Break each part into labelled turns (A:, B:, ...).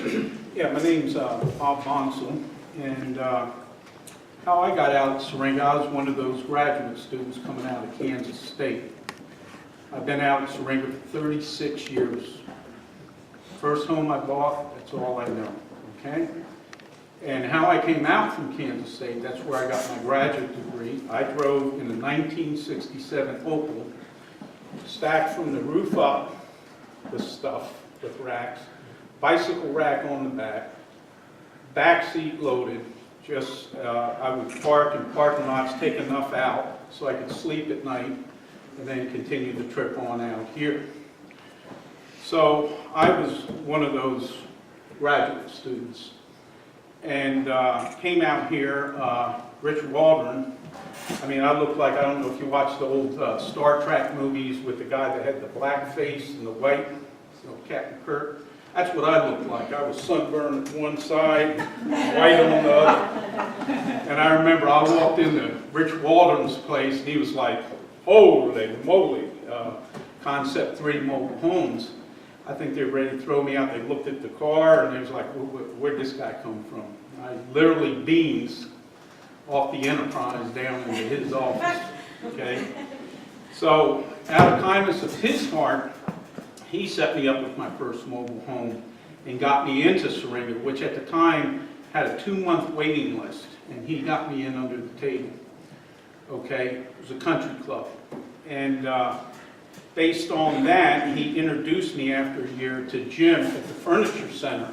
A: Yeah, my name's Bob Bonsall, and how I got out of Syringa, I was one of those graduate students coming out of Kansas State. I've been out of Syringa for 36 years. First home I bought, that's all I know, okay? And how I came out from Kansas State, that's where I got my graduate degree. I drove in a 1967 Opel, stacked from the roof up with stuff, with racks, bicycle rack on the back seat loaded. Just, I would park in parking lots, take enough out so I could sleep at night, and then continue the trip on out here. So I was one of those graduate students, and came out here. Richard Waldron, I mean, I looked like, I don't know if you watched the old Star Trek movies with the guy that had the black face and the white, you know, Captain Kirk. That's what I looked like. I was sunburned on one side, white on the other. And I remember I walked into Rich Waldron's place, and he was like, holy moly, Concept 3 mobile homes. I think they were ready to throw me out. They looked at the car, and they was like, where'd this guy come from? I literally beams off the Enterprise down into his office, okay? So, out of kindness of his heart, he set me up with my first mobile home and got me into Syringa, which at the time had a 2-month waiting list, and he got me in under the table, okay? It was a country club. And based on that, he introduced me after a year to Jim at the Furniture Center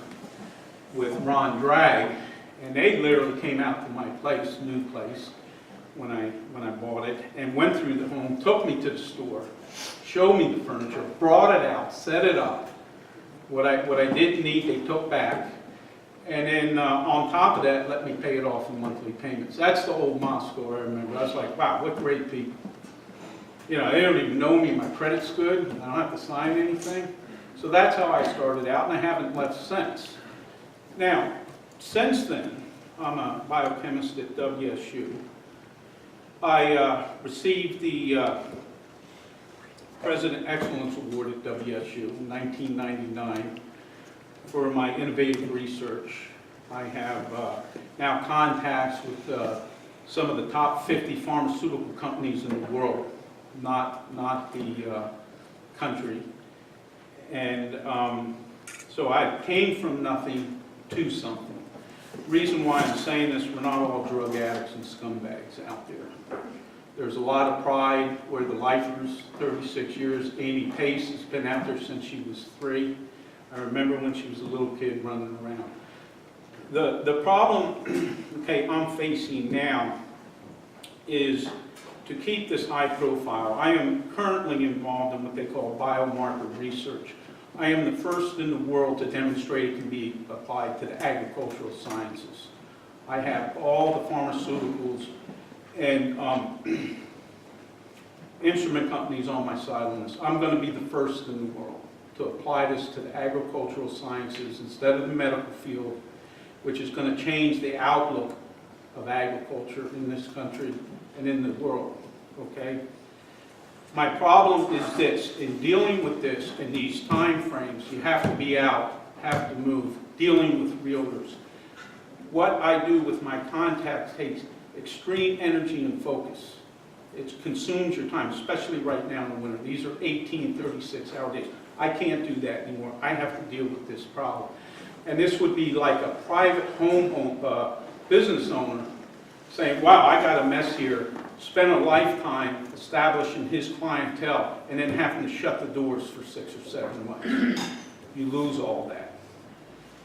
A: with Ron Dragg, and they literally came out to my place, new place, when I bought it, and went through the home, took me to the store, showed me the furniture, brought it out, set it up. What I didn't need, they took back. And then on top of that, let me pay it off in monthly payments. That's the old Moscow, I remember. I was like, wow, what great people. You know, they don't even know me, my credit's good, I don't have to sign anything. So that's how I started out, and I haven't left since. Now, since then, I'm a biochemist at WSU. I received the President Excellence Award at WSU in 1999 for my innovative research. I have now contacts with some of the top 50 pharmaceutical companies in the world, not the country. And so I came from nothing to something. Reason why I'm saying this, we're not all drug addicts and scumbags out there. There's a lot of pride. We're the lifers, 36 years. Amy Pace has been out there since she was 3. I remember when she was a little kid running around. The problem, okay, I'm facing now is to keep this high profile. I am currently involved in what they call biomarker research. I am the first in the world to demonstrate it can be applied to the agricultural sciences. I have all the pharmaceuticals and instrument companies on my side on this. I'm going to be the first in the world to apply this to the agricultural sciences instead of the medical field, which is going to change the outlook of agriculture in this country and in the world, okay? My problem is this: in dealing with this in these time frames, you have to be out, have to move, dealing with realtors. What I do with my contacts takes extreme energy and focus. It consumes your time, especially right now in the winter. These are 18, 36-hour days. I can't do that anymore. I have to deal with this problem. And this would be like a private home business owner saying, wow, I got a mess here, spent a lifetime establishing his clientele, and then having to shut the doors for 6 or 7 months. You lose all that.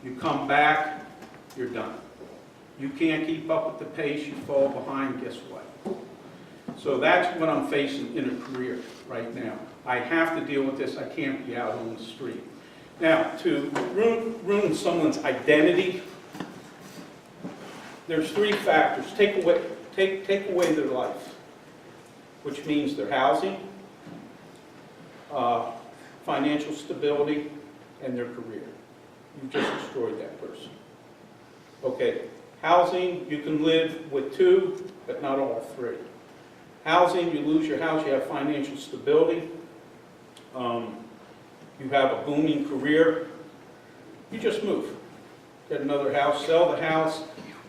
A: You come back, you're done. You can't keep up with the pace, you fall behind, guess what? So that's what I'm facing in a career right now. I have to deal with this, I can't be out on the street. Now, to ruin someone's identity, there's 3 factors. Take away their life, which means their housing, financial stability, and their career. You've just destroyed that person. Okay, housing, you can live with 2, but not all 3. Housing, you lose your house, you have financial stability, you have a booming career, you just move. get another house, sell the house,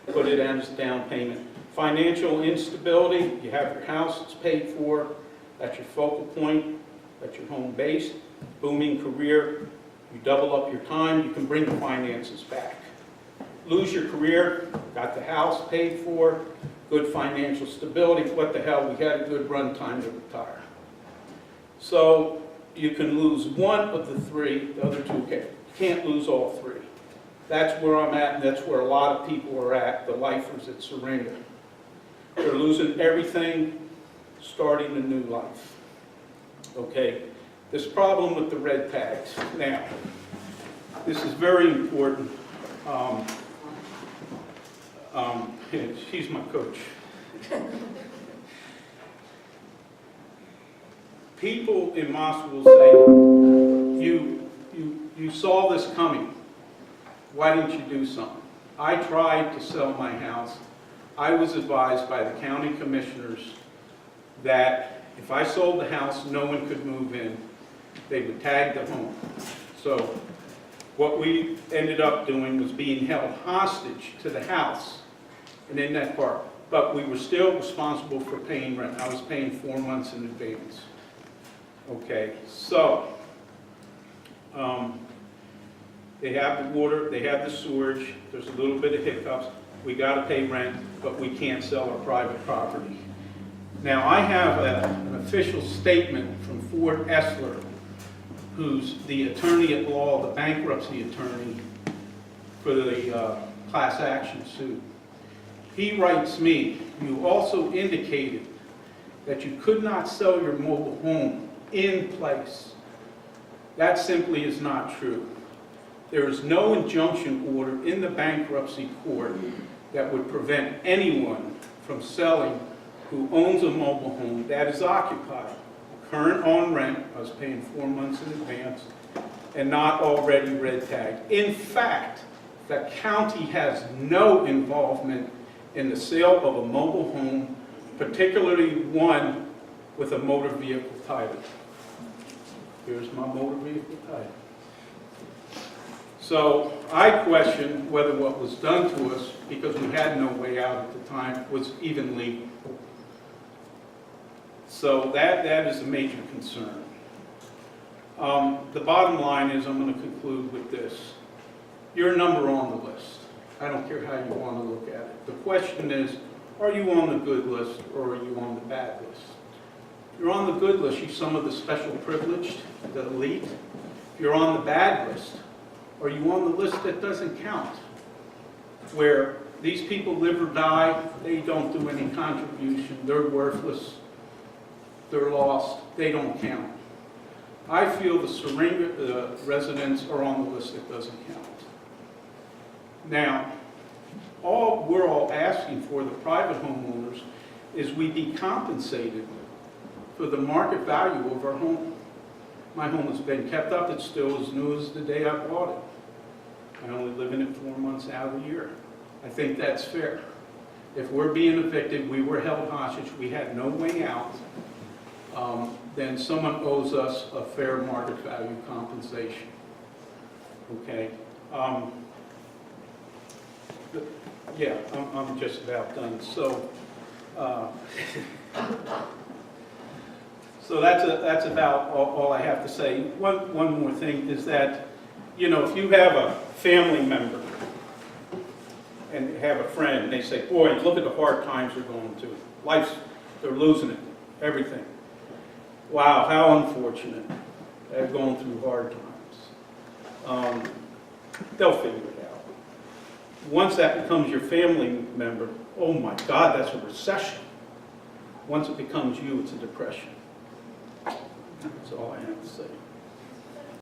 A: put it as down payment. Financial instability, you have your house, it's paid for, that's your focal point, that's your home base. Booming career, you double up your time, you can bring the finances back. Lose your career, got the house paid for, good financial stability, what the hell, we had a good run, time to retire. So you can lose one of the three, the other two, okay. You can't lose all three. That's where I'm at, and that's where a lot of people are at, the lifers at Syringa. They're losing everything, starting a new life. Okay, this problem with the red tags. Now, this is very important. She's my coach. People in Bonsall will say, you saw this coming. Why didn't you do something? I tried to sell my house. I was advised by the county commissioners that if I sold the house, no one could move in. They would tag the home. So what we ended up doing was being held hostage to the house and in that part. But we were still responsible for paying rent. I was paying 4 months in advance. Okay, so they have the water, they have the sewage, there's a little bit of hiccups. We got to pay rent, but we can't sell our private property. Now, I have an official statement from Ford Essler, who's the attorney at law, the bankruptcy attorney for the class action suit. He writes me, you also indicated that you could not sell your mobile home in place. That simply is not true. There is no injunction order in the bankruptcy court that would prevent anyone from selling who owns a mobile home that is occupied, current on rent, I was paying 4 months in advance, and not already red tagged. In fact, the county has no involvement in the sale of a mobile home, particularly one with a motor vehicle title. Here's my motor vehicle title. So I question whether what was done to us, because we had no way out at the time, was even legal. So that is a major concern. The bottom line is, I'm going to conclude with this. You're a number on the list. I don't care how you want to look at it. The question is, are you on the good list or are you on the bad list? If you're on the good list, you're some of the special privileged, the elite. If you're on the bad list, are you on the list that doesn't count? Where these people live or die, they don't do any contribution, they're worthless, they're lost, they don't count. I feel the Syringa residents are on the list that doesn't count. Now, all we're all asking for, the private homeowners, is we be compensated for the market value of our home. My home has been kept up, it's still as new as the day I bought it. I only live in it 4 months out of the year. I think that's fair. If we're being evicted, we were held hostage, we had no way out, then someone owes us a fair market value compensation. Okay? Yeah, I'm just about done. So, so that's about all I have to say. One more thing is that, you know, if you have a family member and have a friend, and they say, boy, look at the hard times they're going through. They're losing it, everything. Wow, how unfortunate. They're going through hard times. They'll figure it out. Once that becomes your family member, oh my God, that's a recession. Once it becomes you, it's a depression. That's all I have to say.